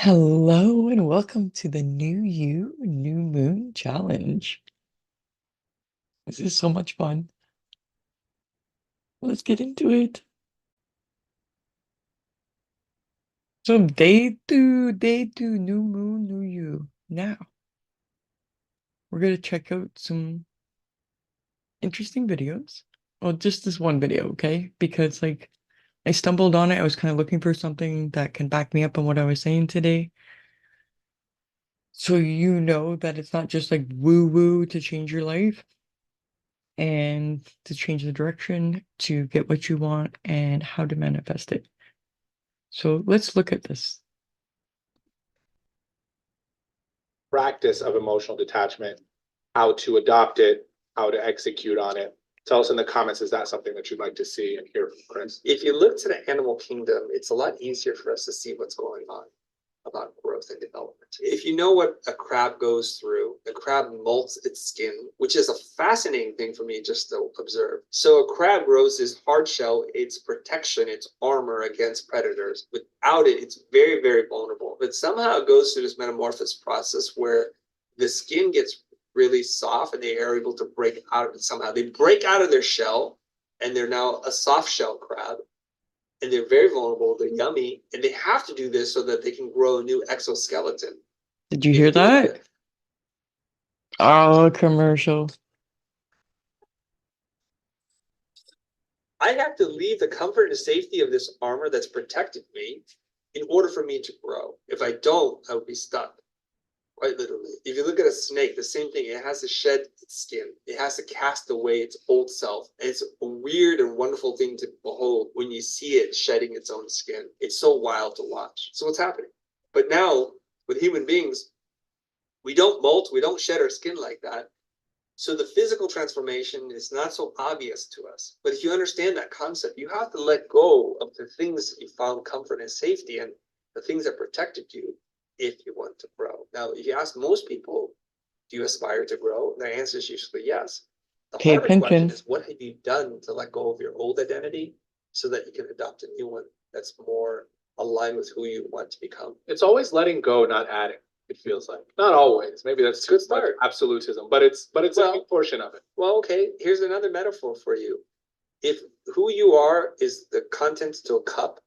Hello and welcome to the New You, New Moon Challenge. This is so much fun. Let's get into it. So day two, new moon, new you. Now, we're gonna check out some interesting videos. Well, just this one video, okay? Because I stumbled on it. I was kind of looking for something that can back me up on what I was saying today. So you know that it's not just like woo-woo to change your life and to change the direction to get what you want and how to manifest it. So let's look at this. Practice of emotional detachment, how to adopt it, how to execute on it. Tell us in the comments, is that something that you'd like to see and hear from Chris? If you look to the animal kingdom, it's a lot easier for us to see what's going on about growth and development. If you know what a crab goes through, the crab molts its skin, which is a fascinating thing for me just to observe. So a crab grows this hard shell, its protection, its armor against predators. Without it, it's very, very vulnerable. But somehow it goes through this metamorphosis process where the skin gets really soft and they are able to break out of it somehow. They break out of their shell and they're now a soft shell crab. And they're very vulnerable, they're yummy, and they have to do this so that they can grow a new exoskeleton. Did you hear that? Oh, commercial. I have to leave the comfort and safety of this armor that's protected me in order for me to grow. If I don't, I would be stuck. Quite literally. If you look at a snake, the same thing. It has to shed its skin. It has to cast away its old self. And it's a weird and wonderful thing to behold when you see it shedding its own skin. It's so wild to watch. So what's happening? But now, with human beings, we don't molt, we don't shed our skin like that. So the physical transformation is not so obvious to us. But if you understand that concept, you have to let go of the things that you found comfort and safety and the things that protected you if you want to grow. Now, if you ask most people, do you aspire to grow? Their answer is usually yes. The Pay harder question attention. is, what have you done to let go of your old identity so that you can adopt a new one that's more aligned with who you want to become? It's always letting go, not adding. It feels like not always. Maybe that's Good start. absolutism, but it's a big portion of it. Well, okay. Here's another metaphor for you. If who you are is the contents to a cup,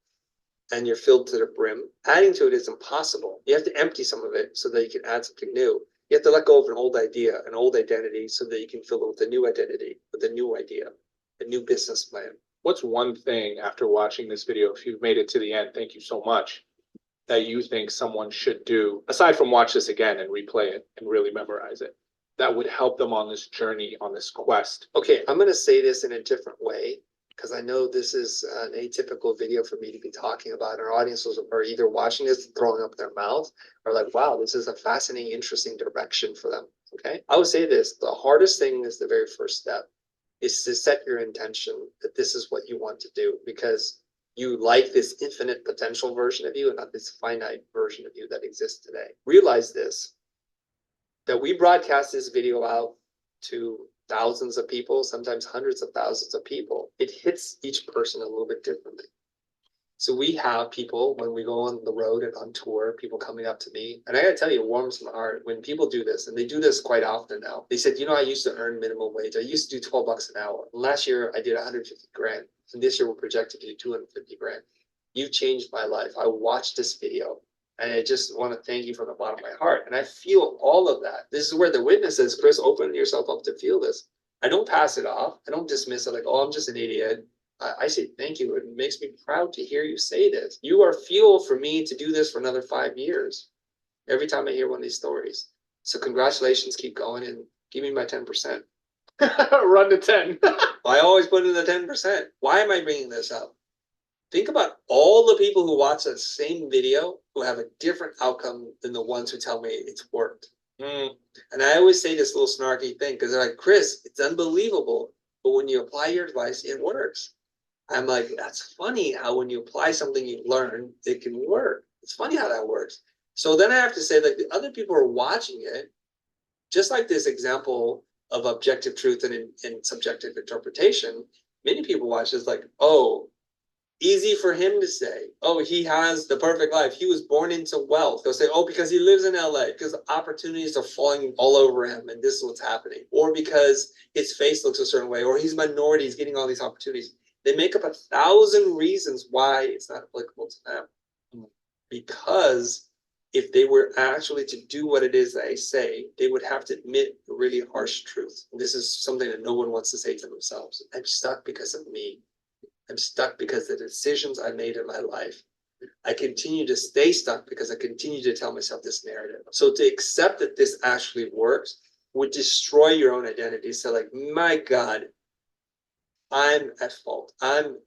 and you're filled to the brim, adding to it is impossible. You have to empty some of it so that you can add something new. You have to let go of an old idea, an old identity, so that you can fill it with a new identity, with a new idea, a new business plan. What's one thing after watching this video, if you've made it to the end, thank you so much, that you think someone should do, aside from watch this again and replay it and really memorize it, that would help them on this journey, on this quest? Okay, I'm going to say this in a different way because I know this is an atypical video for me to be talking about. Our audiences are either watching this, throwing up their mouth, or like, wow, this is a fascinating, interesting direction for them. Okay, I would say this: the hardest thing is the very first step, is to set your intention that this is what you want to do because you like this infinite potential version of you and not this finite version of you that exists today. Realize this, that we broadcast this video out to thousands of people, sometimes hundreds of thousands of people. It hits each person a little bit differently. So we have people, when we go on the road and on tour, people coming up to me, and I gotta tell you, it warms my heart when people do this, and they do this quite often now. They said, I used to earn minimum wage. I used to do 12 bucks an hour. Last year I did 150 grand. And this year we're projected to do 250 grand. You've changed my life. I watched this video and I just want to thank you from the bottom of my heart. And I feel all of that. This is where the witness is, Chris, open yourself up to feel this. I don't pass it off. I don't dismiss it like, oh, I'm just an idiot. I say thank you. It makes me proud to hear you say this. You are fuel for me to do this for another 5 years. Every time I hear one of these stories. So congratulations, keep going and give me my 10%. Run to 10. I always put in the 10%. Why am I bringing this up? Think about all the people who watch that same video who have a different outcome than the ones who tell me it's worked. And I always say this little snarky thing because they're like, Chris, it's unbelievable. But when you apply your advice, it works. I'm like, that's funny how when you apply something you've learned, it can work. It's funny how that works. So then I have to say that the other people are watching it, just like this example of objective truth and subjective interpretation. Many people watch this like, oh, easy for him to say, oh, he has the perfect life. He was born into wealth. They'll say, oh, because he lives in LA, because opportunities are falling all over him and this is what's happening. Or because his face looks a certain way, or he's minority, he's getting all these opportunities. They make up 1,000 reasons why it's not applicable to them. Because if they were actually to do what it is they say, they would have to admit a really harsh truth. And this is something that no one wants to say to themselves. I'm stuck because of me. I'm stuck because of the decisions I made in my life. I continue to stay stuck because I continue to tell myself this narrative. So to accept that this actually works would destroy your own identity. So like, my God, I'm at fault. I'm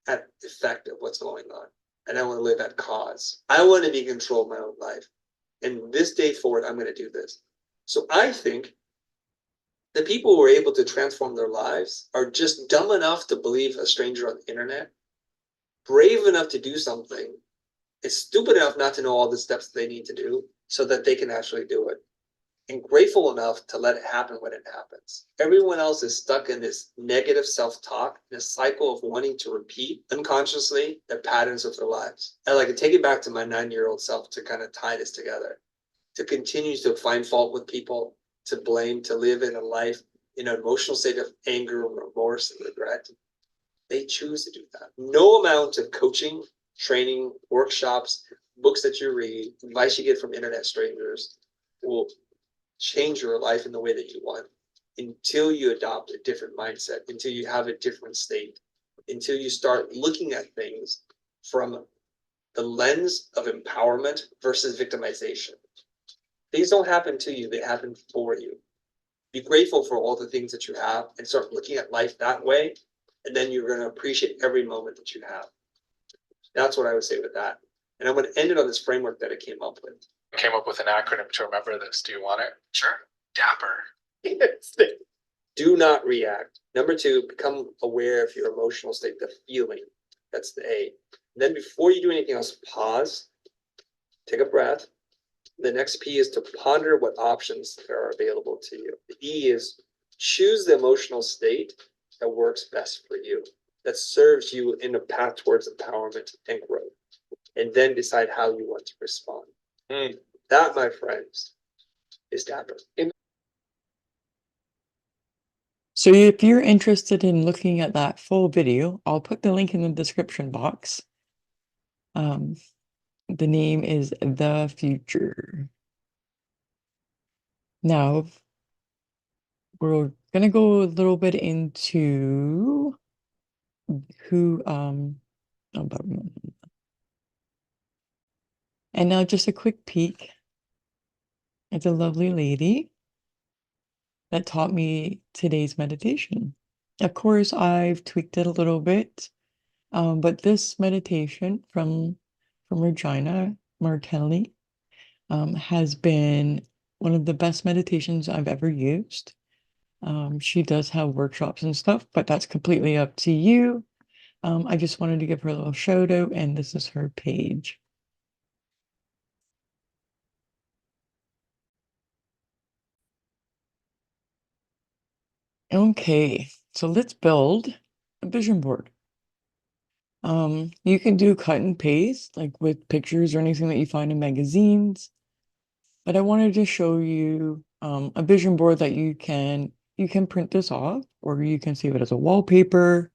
at effect of what's going on. And I want to live at cause. I want to be in control of my own life. And this day forward, I'm going to do this. So I think the people who are able to transform their lives are just dumb enough to believe a stranger on the internet, brave enough to do something, and stupid enough not to know all the steps they need to do so that they can actually do it, and grateful enough to let it happen when it happens. Everyone else is stuck in this negative self-talk, in a cycle of wanting to repeat unconsciously the patterns of their lives. And like, I take it back to my 9-year-old self to kind of tie this together, to continue to find fault with people, to blame, to live in a life in an emotional state of anger, remorse, and regret. They choose to do that. No amount of coaching, training, workshops, books that you read, advice you get from internet strangers will change your life in the way that you want until you adopt a different mindset, until you have a different state, until you start looking at things from the lens of empowerment versus victimization. Things don't happen to you, they happen for you. Be grateful for all the things that you have and start looking at life that way. And then you're going to appreciate every moment that you have. That's what I would say with that. And I'm going to end it on this framework that I came up with. I came up with an acronym to remember this. Do you want it? Sure. Dapper. Do not react. Number 2, become aware of your emotional state, the feeling. That's the A. And then before you do anything else, pause, take a breath. The next P is to ponder what options there are available to you. The E is choose the emotional state that works best for you, that serves you in a path towards empowerment and growth, and then decide how you want to respond. That, my friends, is Dapper. So if you're interested in looking at that full video, I'll put the link in the description box. The name is The Future. Now, we're gonna go a little bit into who, and now just a quick peek at the lovely lady that taught me today's meditation. Of course, I've tweaked it a little bit, but this meditation from Regina Martelli has been one of the best meditations I've ever used. She does have workshops and stuff, but that's completely up to you. I just wanted to give her a little shout out, and this is her page. Okay, so let's build a vision board. You can do cut and paste, like with pictures or anything that you find in magazines. But I wanted to show you a vision board that you can print this off, or you can save it as a wallpaper,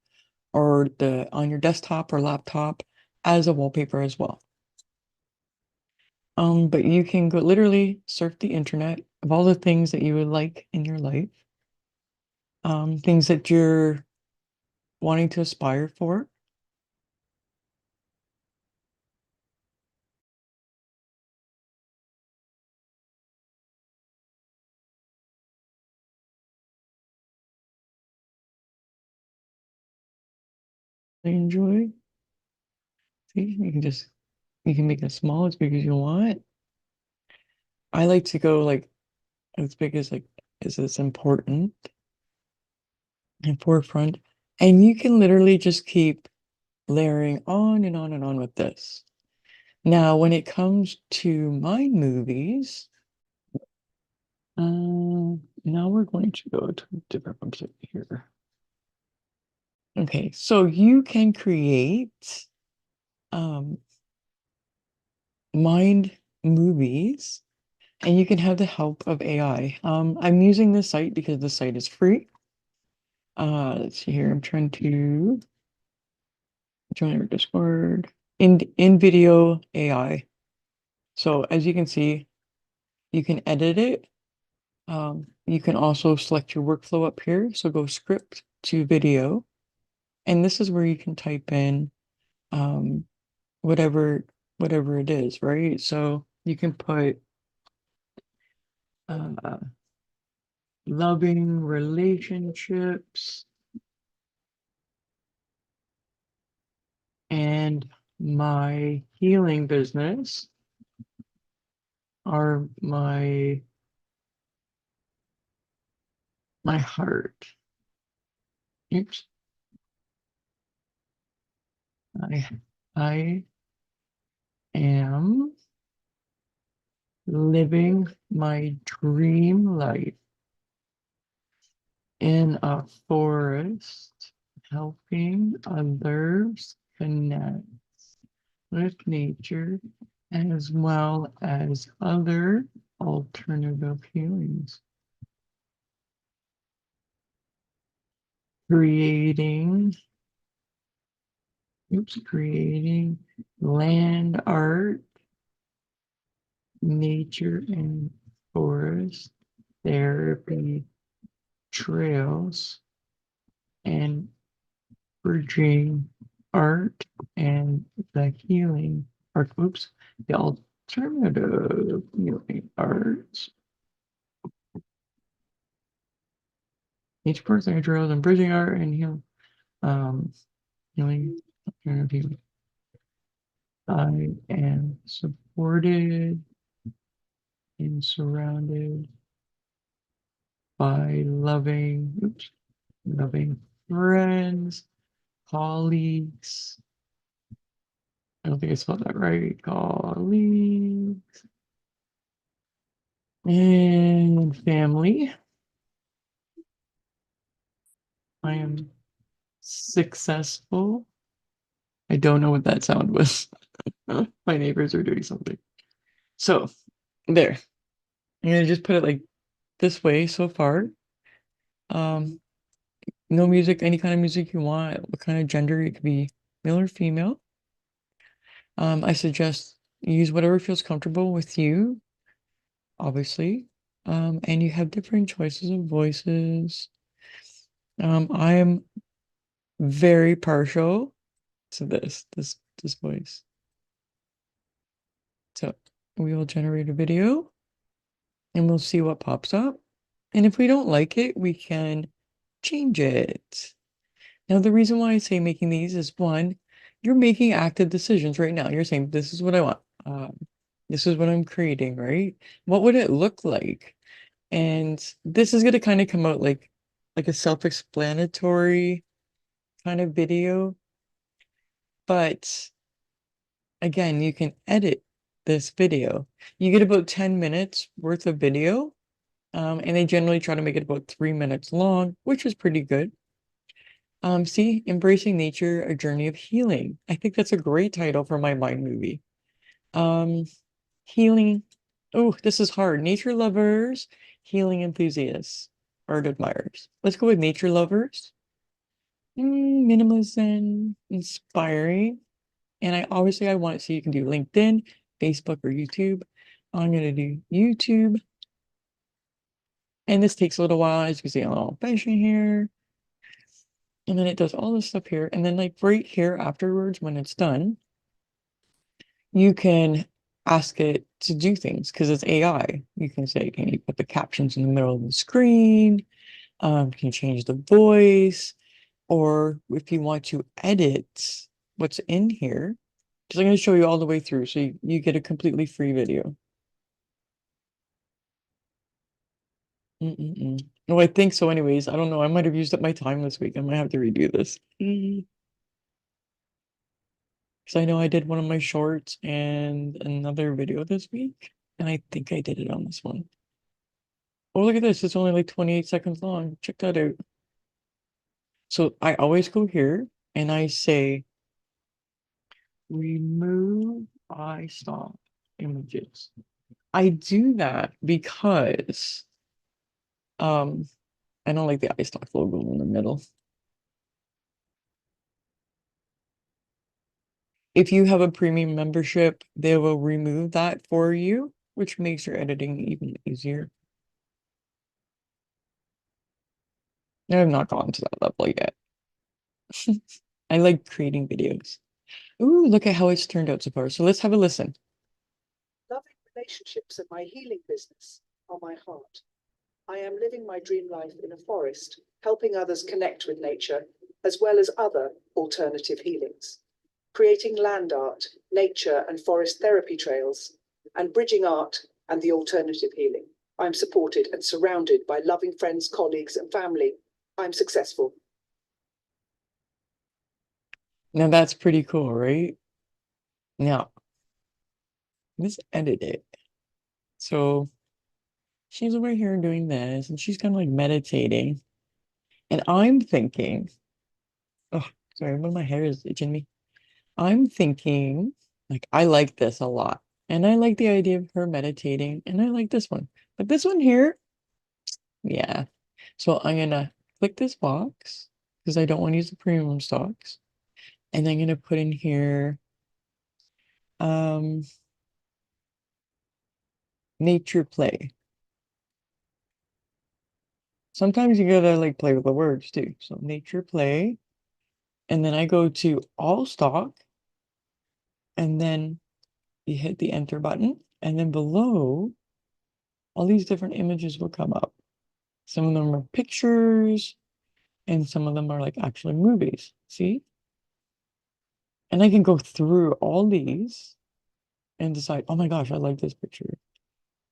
or on your desktop or laptop as a wallpaper as well. But you can go literally surf the internet of all the things that you would like in your life, things that you're wanting to aspire for. Enjoy. See, you can make it small, as big as you want. I like to go like as big as it's important and forefront. And you can literally just keep layering on and on and on with this. Now, when it comes to mind movies, now we're going to go to a different website here. Okay, so you can create mind movies, and you can have the help of AI. I'm using this site because the site is free. Let's see here. I'm trying to join our Discord in video AI. So as you can see, you can edit it. You can also select your workflow up here. So go script to video, and this is where you can type in um, whatever it is, right? So you can put uh, loving relationships and my healing business are my heart. Oops. I I am living my dream life in a forest, helping others connect with nature as well as other alternative healings. Creating, creating land art, nature and forest therapy trails, and bridging art and the healing art. Oops, the alternative healing arts. Each person trails and bridging art and healing alternative healing. I am supported and surrounded by loving friends, colleagues. I don't think I spelled that right. Colleagues and family. I am successful. I don't know what that sound was. My neighbors are doing something. So there. I'm gonna just put it like this way so far. Um, no music, any kind of music you want, what kind of gender, it could be male or female. I suggest use whatever feels comfortable with you, obviously. And you have different choices of voices. I am very partial to this voice. So we will generate a video and we'll see what pops up. And if we don't like it, we can change it. Now, the reason why I say making these is one, you're making active decisions right now. You're saying, this is what I want. This is what I'm creating, right? What would it look like? And this is going to kind of come out like a self-explanatory kind of video. But again, you can edit this video. You get about 10 minutes worth of video. And they generally try to make it about 3 minutes long, which is pretty good. See, Embracing Nature, A Journey of Healing. I think that's a great title for my mind movie. Um, Healing. Oh, this is hard. Nature lovers, healing enthusiasts, art admirers. Let's go with nature lovers. Minimalism, inspiring. And I want it so you can do LinkedIn, Facebook, or YouTube. I'm gonna do YouTube. And this takes a little while, as you can see, a little patient here. And then it does all this stuff here. And then like right here afterwards, when it's done, you can ask it to do things because it's AI. You can say, can you put the captions in the middle of the screen? Can you change the voice? Or if you want to edit what's in here, because I'm going to show you all the way through so you get a completely free video. Oh, I think so anyways. I don't know. I might have used up my time this week. I might have to redo this. Because I know I did one of my shorts and another video this week. And I think I did it on this one. Oh, look at this. It's only like 28 seconds long. Check that out. So I always go here and I say, remove eye stock images. I do that because I don't like the eye stock logo in the middle. If you have a premium membership, they will remove that for you, which makes your editing even easier. I have not gotten to that level yet. I like creating videos. Ooh, look at how it's turned out so far. So let's have a listen. Loving relationships and my healing business are my heart. I am living my dream life in a forest, helping others connect with nature, as well as other alternative healings. Creating land art, nature and forest therapy trails, and bridging art and the alternative healing. I'm supported and surrounded by loving friends, colleagues, and family. I'm successful. Now that's pretty cool, right? Now, let's edit it. So she's over here doing this, and she's kind of like meditating. And I'm thinking, oh, sorry, one of my hair is itching me. I'm thinking, like, I like this a lot. And I like the idea of her meditating, and I like this one. But this one here, yeah. So I'm gonna click this box because I don't want to use the premium stocks. And I'm gonna put in here um nature play. Sometimes you gotta like play with the words too. So nature play. And then I go to all stock, and then you hit the enter button, and then below all these different images will come up. Some of them are pictures, and some of them are like actually movies. See? And I can go through all these and decide, oh my gosh, I like this picture.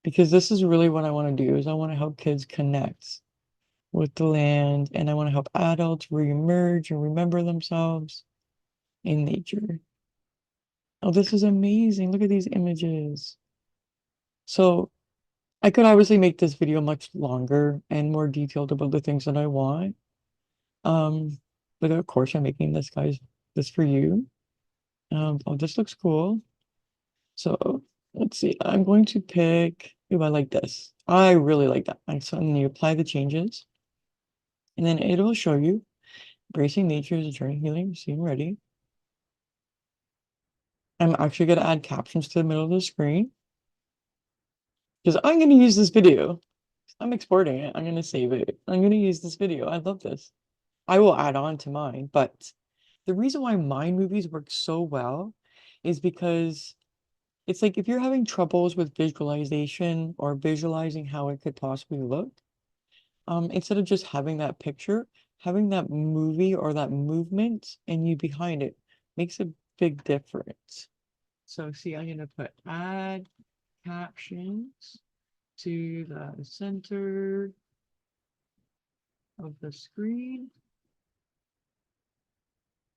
Because this is really what I want to do is I want to help kids connect with the land, and I want to help adults reemerge and remember themselves in nature. Oh, this is amazing. Look at these images. So I could obviously make this video much longer and more detailed about the things that I want. Um, but of course I'm making this for you. Oh, this looks cool. So let's see. I'm going to pick, ooh, I like this. I really like that. So then you apply the changes, and then it will show you embracing nature is a journey healing. See, I'm ready. I'm actually going to add captions to the middle of the screen because I'm going to use this video. I'm exporting it. I'm going to save it. I'm going to use this video. I love this. I will add on to mine, but the reason why my movies work so well is because it's like if you're having troubles with visualization or visualizing how it could possibly look, instead of just having that picture, having that movie or that movement and you behind it makes a big difference. So see, I'm gonna put add captions to the center of the screen.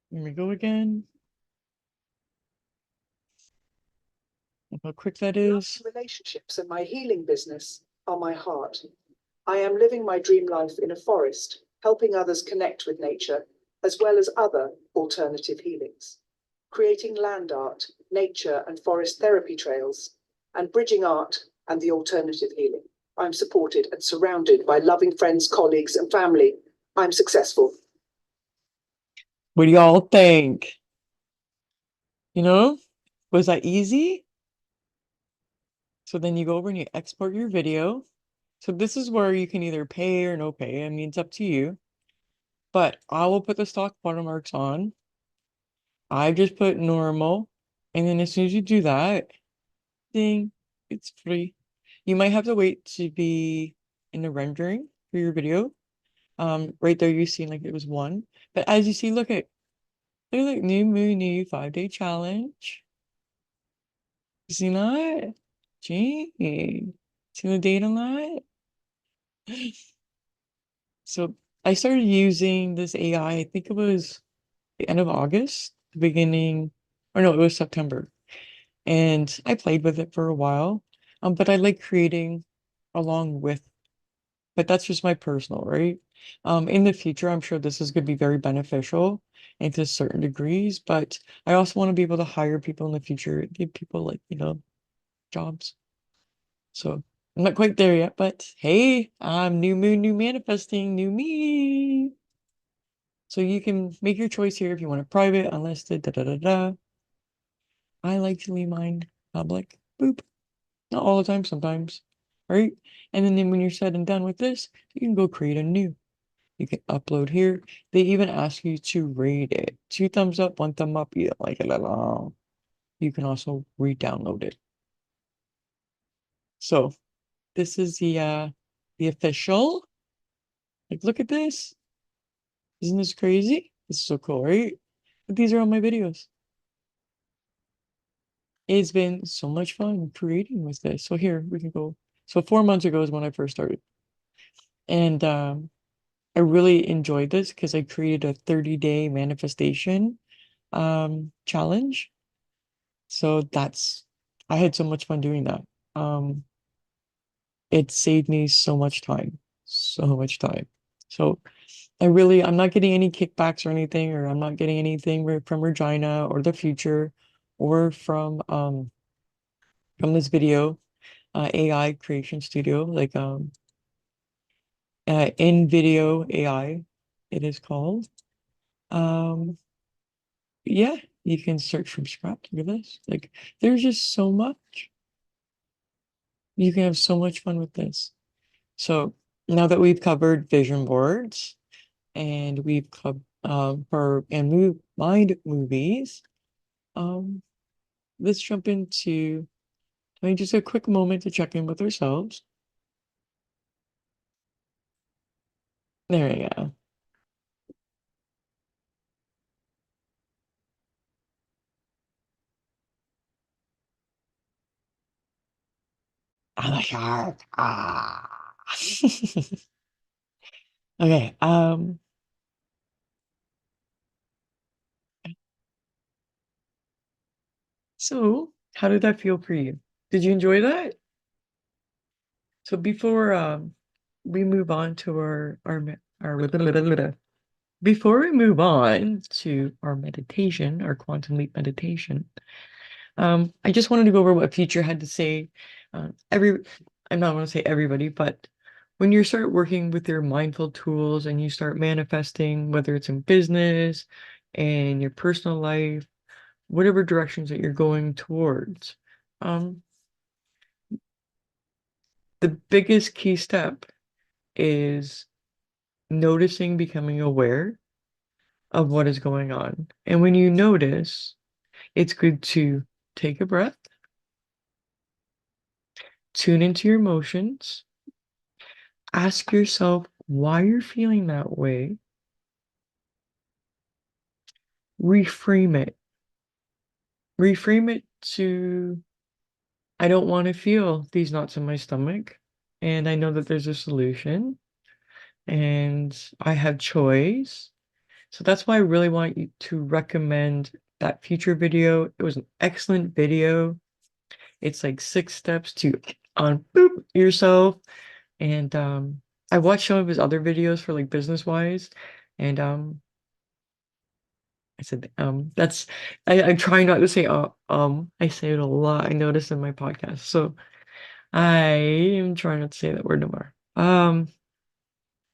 Here we go again. Look how quick that is. Relationships and my healing business are my heart. I am living my dream life in a forest, helping others connect with nature, as well as other alternative healings. Creating land art, nature and forest therapy trails, and bridging art and the alternative healing. I'm supported and surrounded by loving friends, colleagues, and family. I'm successful. What do y'all think? You know, was that easy? So then you go over and you export your video. So this is where you can either pay or no pay. I mean, it's up to you. But I will put the stock watermarks on. I just put normal. And then as soon as you do that, ding, it's free. You might have to wait to be in the rendering for your video. Right there you see like it was one. But as you see, look, new moon, new 5-day challenge. You see that? Gee, see the date on that? So I started using this AI, I think it was the end of August, the beginning, or no, it was September. And I played with it for a while. But I like creating along with, but that's just my personal, right? In the future, I'm sure this is going to be very beneficial and to certain degrees, but I also want to be able to hire people in the future, give people like, jobs. So I'm not quite there yet, but hey, I'm new moon, new manifesting, new me. So you can make your choice here if you want it private, unlisted, da da da da. I like to leave mine public. Boop. Not all the time, sometimes. Right? And then when you're said and done with this, you can go create a new. You can upload here. They even ask you to rate it. 2 thumbs up, 1 thumb up. You don't like it at all. You can also re-download it. So this is the official. Like, look at this. Isn't this crazy? This is so cool, right? But these are all my videos. It's been so much fun creating with this. So here we can go. So 4 months ago is when I first started. And I really enjoyed this because I created a 30-day manifestation challenge. So I had so much fun doing that. Um, it saved me so much time, so much time. So I'm not getting any kickbacks or anything, or I'm not getting anything from Regina or the future or from this video, AI creation studio, like in video AI, it is called. Um, yeah, you can search from scratch. Look at this. Like, there's just so much. You can have so much fun with this. So now that we've covered vision boards and we've covered mind movies, um, let's jump into just a quick moment to check in with ourselves. There we go. I'm a shark. Ah. Okay. So how did that feel for you? Did you enjoy that? So before we move on to our before we move on to our meditation, our quantum leap meditation, I just wanted to go over what Future had to say. Every I'm not want to say everybody, but when you start working with your mindful tools and you start manifesting, whether it's in business and your personal life, whatever directions that you're going towards, um, the biggest key step is noticing, becoming aware of what is going on. And when you notice, it's good to take a breath, tune into your emotions, ask yourself why you're feeling that way, reframe it. Reframe it to, I don't want to feel these knots in my stomach. And I know that there's a solution and I have choice. So that's why I really want you to recommend that Future video. It was an excellent video. It's like 6 steps to unboop yourself. And I watched some of his other videos for like business wise. And I said I'm trying not to say I say it a lot. I noticed in my podcast. So I am trying not to say that word no more.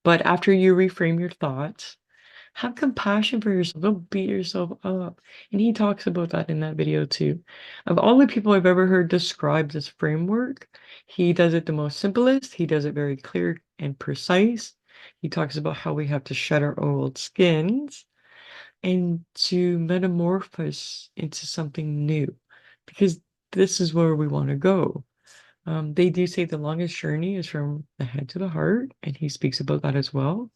But after you reframe your thoughts, have compassion for yourself. Don't beat yourself up. And he talks about that in that video too. Of all the people I've ever heard describe this framework, he does it the most simplest. He does it very clear and precise. He talks about how we have to shed our old skins and to metamorphose into something new, because this is where we want to go. They do say the longest journey is from the head to the heart, and he speaks about that as well.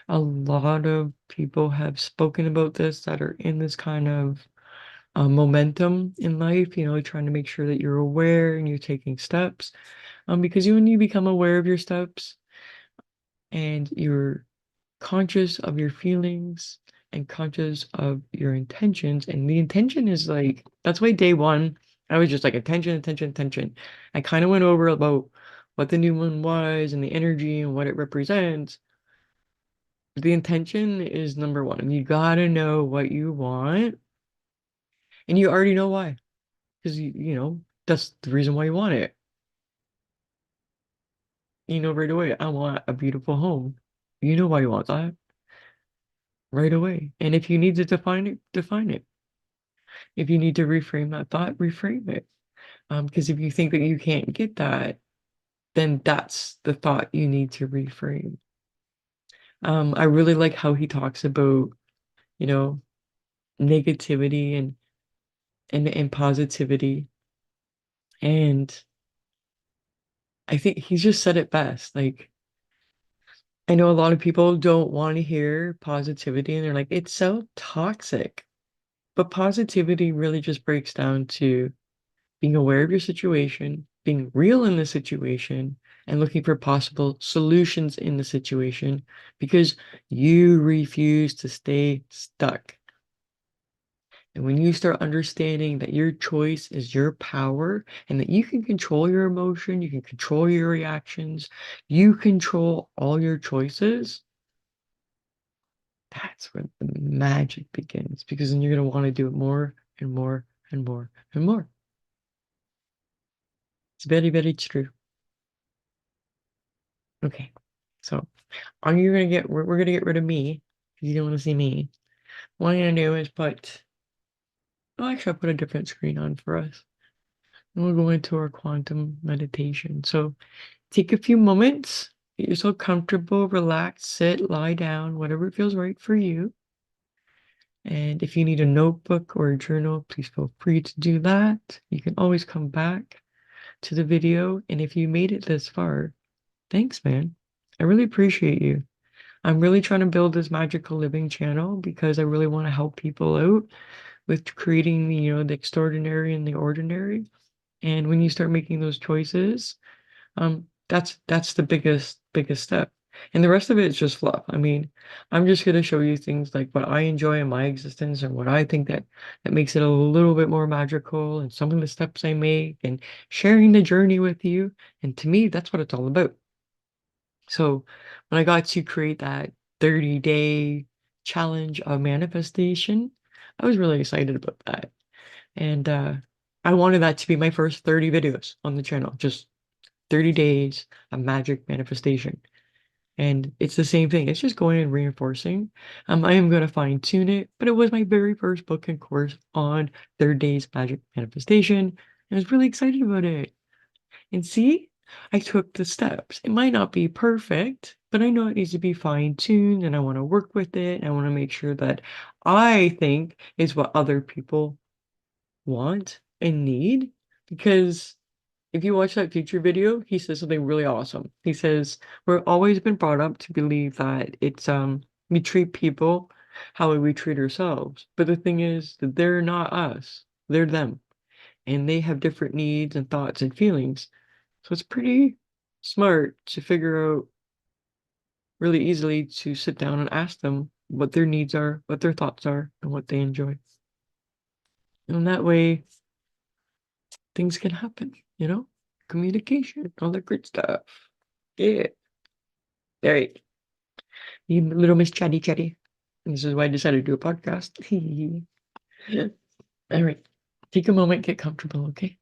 A lot of people have spoken about this that are in this kind of momentum in life, trying to make sure that you're aware and you're taking steps. Because when you become aware of your steps and you're conscious of your feelings and conscious of your intentions, and the intention is like, that's why day one, I was just like attention, attention, attention. I kind of went over about what the new moon was and the energy and what it represents. The intention is number one. You gotta know what you want, and you already know why, because you know that's the reason why you want it. You know right away. I want a beautiful home. You know why you want that right away. And if you need to define it, define it. If you need to reframe that thought, reframe it. Because if you think that you can't get that, then that's the thought you need to reframe. I really like how he talks about, you know, negativity and positivity. And I think he's just said it best. Like, I know a lot of people don't want to hear positivity and they're like, it's so toxic. But positivity really just breaks down to being aware of your situation, being real in the situation, and looking for possible solutions in the situation because you refuse to stay stuck. And when you start understanding that your choice is your power and that you can control your emotion, you can control your reactions, you control all your choices, that's when the magic begins because then you're going to want to do it more and more and more and more. It's very, very true. Okay. So are you gonna get we're gonna get rid of me because you don't want to see me. What I'm gonna do is put actually I'll put a different screen on for us. And we'll go into our quantum meditation. So take a few moments, get yourself comfortable, relax, sit, lie down, whatever feels right for you. And if you need a notebook or a journal, please feel free to do that. You can always come back to the video. And if you made it this far, thanks, man. I really appreciate you. I'm really trying to build this magical living channel because I really want to help people out with creating, the extraordinary and the ordinary. And when you start making those choices, that's the biggest step. And the rest of it is just fluff. I mean, I'm just going to show you things like what I enjoy in my existence and what I think that makes it a little bit more magical and some of the steps I make and sharing the journey with you. And to me, that's what it's all about. So when I got to create that 30-day challenge of manifestation, I was really excited about that. And I wanted that to be my first 30 videos on the channel, just 30 days of magic manifestation. And it's the same thing. It's just going and reinforcing. I am going to fine tune it, but it was my very first book and course on 30 days magic manifestation. And I was really excited about it. And see, I took the steps. It might not be perfect, but I know it needs to be fine-tuned and I want to work with it. And I want to make sure that I think is what other people want and need. Because if you watch that future video, he says something really awesome. He says, we're always been brought up to believe that it's we treat people how we treat ourselves. But the thing is that they're not us. They're them. And they have different needs and thoughts and feelings. So it's pretty smart to figure out really easily to sit down and ask them what their needs are, what their thoughts are, and what they enjoy. And that way, things can happen. Communication, all that great stuff. Yeah. All right. You little Miss Chatty Chatty. This is why I decided to do a podcast. All right. Take a moment, get comfortable, okay?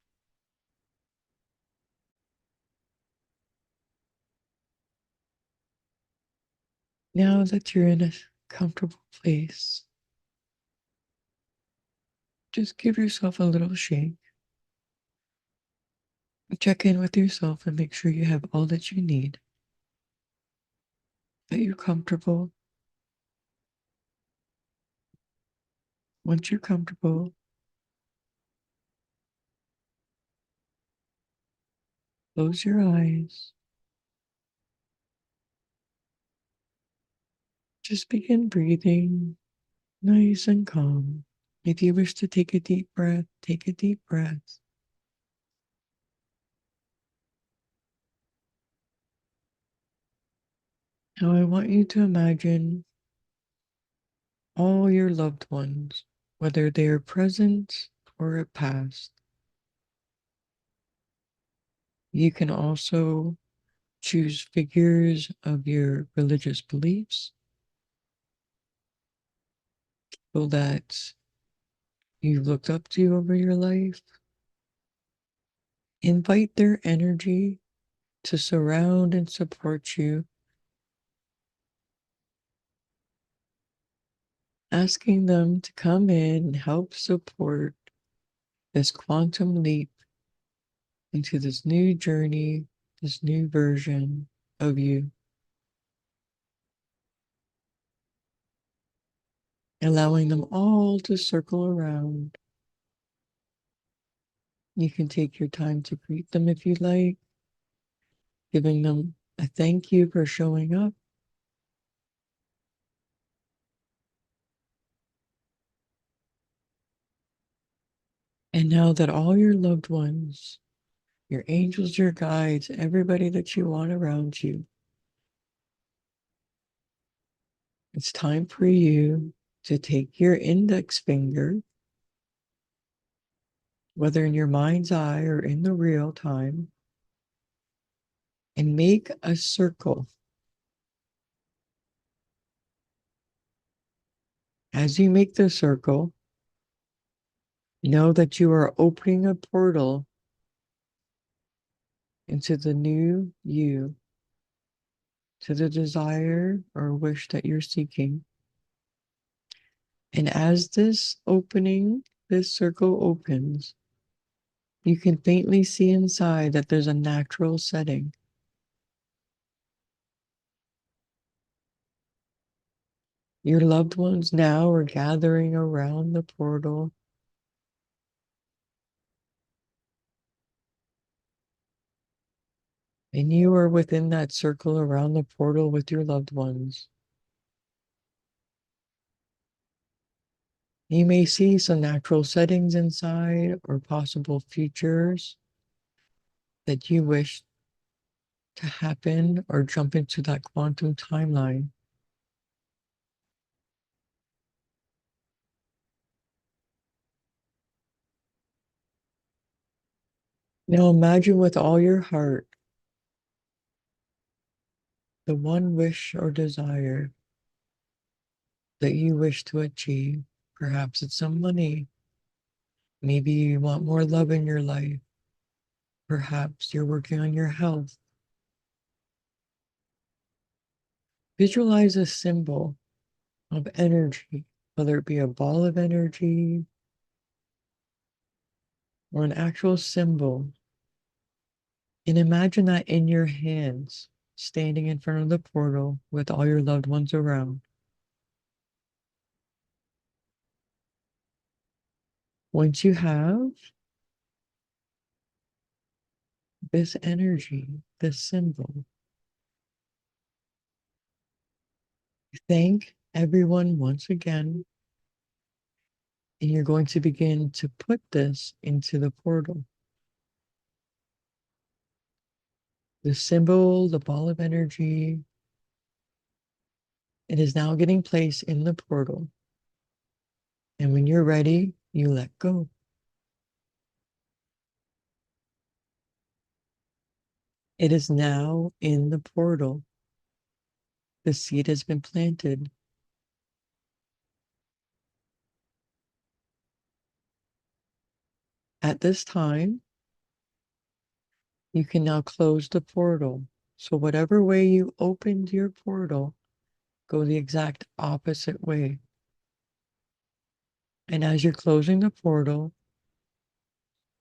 Now that you're in a comfortable place, just give yourself a little shake. Check in with yourself and make sure you have all that you need, that you're comfortable. Once you're comfortable, close your eyes. Just begin breathing nice and calm. If you wish to take a deep breath, take a deep breath. Now I want you to imagine all your loved ones, whether they are present or past. You can also choose figures of your religious beliefs people that you looked up to over your life. Invite their energy to surround and support you, asking them to come in and help support this quantum leap into this new journey, this new version of you. Allowing them all to circle around. You can take your time to greet them if you like, giving them a thank you for showing up. And now that all your loved ones, your angels, your guides, everybody that you want around you, it's time for you to take your index finger, whether in your mind's eye or in the real time, and make a circle. As you make the circle, know that you are opening a portal into the new you, to the desire or wish that you're seeking. And as this circle opens, you can faintly see inside that there's a natural setting. Your loved ones now are gathering around the portal. And you are within that circle around the portal with your loved ones. You may see some natural settings inside or possible futures that you wish to happen or jump into that quantum timeline. Now imagine with all your heart the one wish or desire that you wish to achieve. Perhaps it's some money. Maybe you want more love in your life. Perhaps you're working on your health. Visualize a symbol of energy, whether it be a ball of energy or an actual symbol. And imagine that in your hands, standing in front of the portal with all your loved ones around. Once you have this energy, this symbol, thank everyone once again. And you're going to begin to put this into the portal. The symbol, the ball of energy, it is now getting placed in the portal. And when you're ready, you let go. It is now in the portal. The seed has been planted. At this time, you can now close the portal. So whatever way you opened your portal, go the exact opposite way. And as you're closing the portal,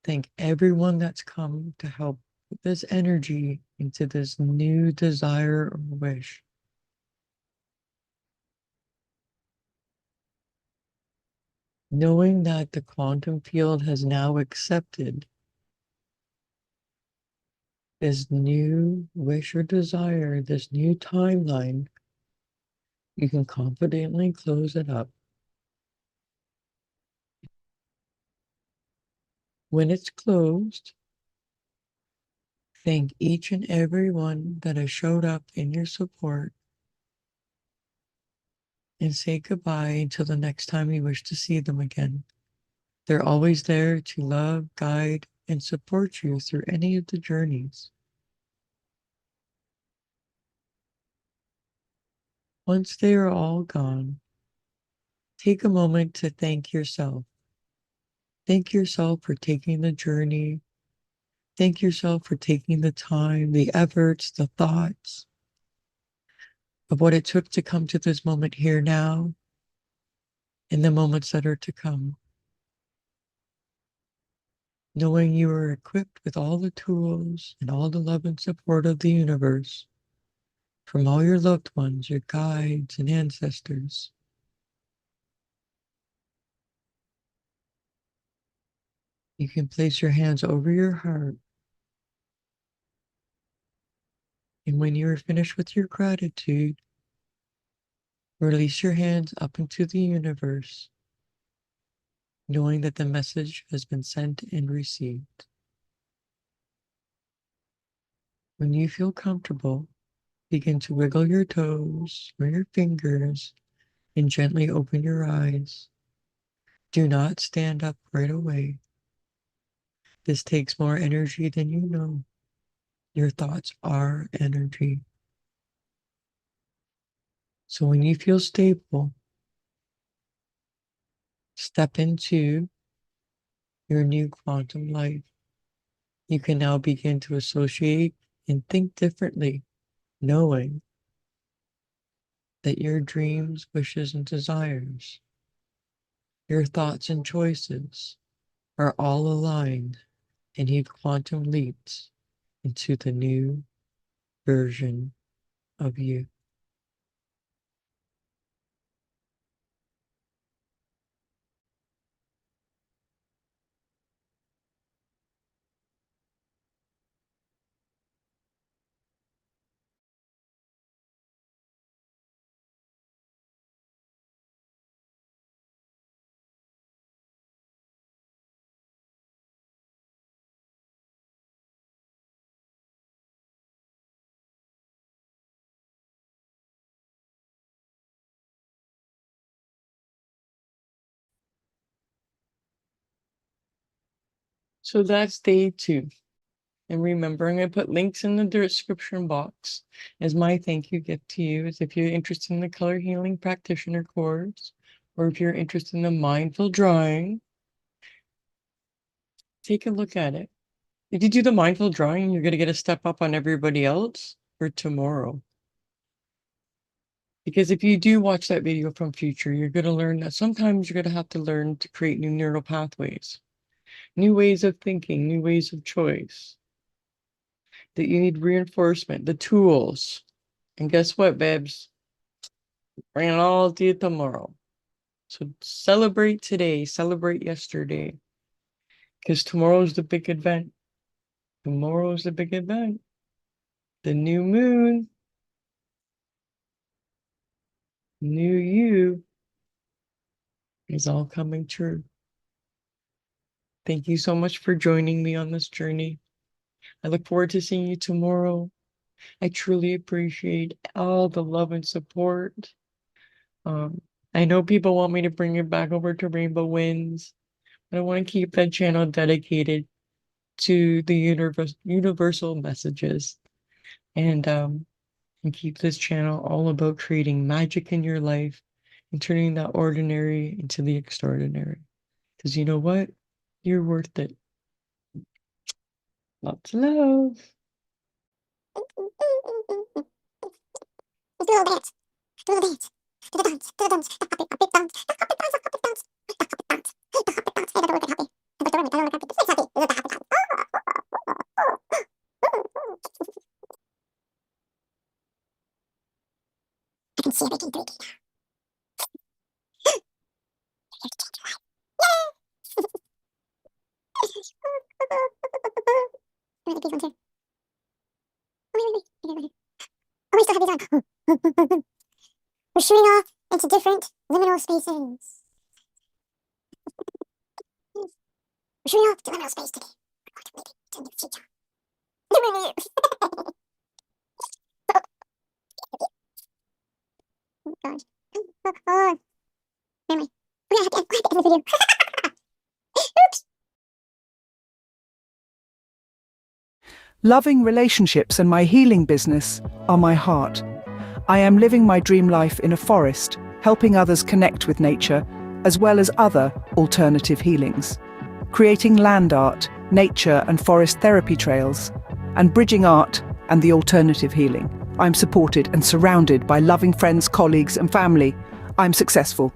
thank everyone that's come to help put this energy into this new desire or wish. Knowing that the quantum field has now accepted this new wish or desire, this new timeline, you can confidently close it up. When it's closed, thank each and every one that has showed up in your support and say goodbye until the next time you wish to see them again. They're always there to love, guide, and support you through any of the journeys. Once they are all gone, Take a moment to thank yourself. Thank yourself for taking the journey. Thank yourself for taking the time, the efforts, the thoughts of what it took to come to this moment here now and the moments that are to come. Knowing you are equipped with all the tools and all the love and support of the universe from all your loved ones, your guides and ancestors. You can place your hands over your heart. And when you are finished with your gratitude, release your hands up into the universe, knowing that the message has been sent and received. When you feel comfortable, begin to wiggle your toes or your fingers and gently open your eyes. Do not stand up right away. This takes more energy than you know. Your thoughts are energy. So when you feel stable, step into your new quantum life. You can now begin to associate and think differently, knowing that your dreams, wishes, and desires, your thoughts and choices are all aligned and you quantum leaps into the new version of you. So that's day 2. And remembering, I put links in the description box as my thank you gift to you. Is if you're interested in the color healing practitioner course, or if you're interested in the mindful drawing, take a look at it. If you do the mindful drawing, you're going to get a step up on everybody else for tomorrow. Because if you do watch that video from future, you're going to learn that sometimes you're going to have to learn to create new neural pathways, new ways of thinking, new ways of choice. That you need reinforcement, the tools. And guess what, babes? Bring it all to you tomorrow. So celebrate today, celebrate yesterday. Because tomorrow's the big event. Tomorrow's the big event. The new moon. New you is all coming true. Thank you so much for joining me on this journey. I look forward to seeing you tomorrow. I truly appreciate all the love and support. I know people want me to bring it back over to Rainbow Winds, but I want to keep that channel dedicated to the universal messages and keep this channel all about creating magic in your life and turning that ordinary into the extraordinary. Because you know what? You're worth it. Lots of love. Do a little dance. Do a little dance. Do the dance. Do the dance. The puppet dance. The puppet dance. The puppet dance. The puppet dance. Hey, the puppet dance. Hey, the puppet happy. The puppet happy. The puppet happy. It's happy. The puppet dance. I can see everything 3D now. Here's the change light. Yay! Where are the big ones here? Wait. Oh, we still have these on. We're shooting off into different liminal spaces. We're shooting off to liminal space today. We're going to make it to the future. Oh gosh. Oh. Anyway, we're gonna have to end the video. Oops. Loving relationships and my healing business are my heart. I am living my dream life in a forest, helping others connect with nature, as well as other alternative healings. Creating land art, nature and forest therapy trails, and bridging art and the alternative healing. I'm supported and surrounded by loving friends, colleagues and family. I'm successful.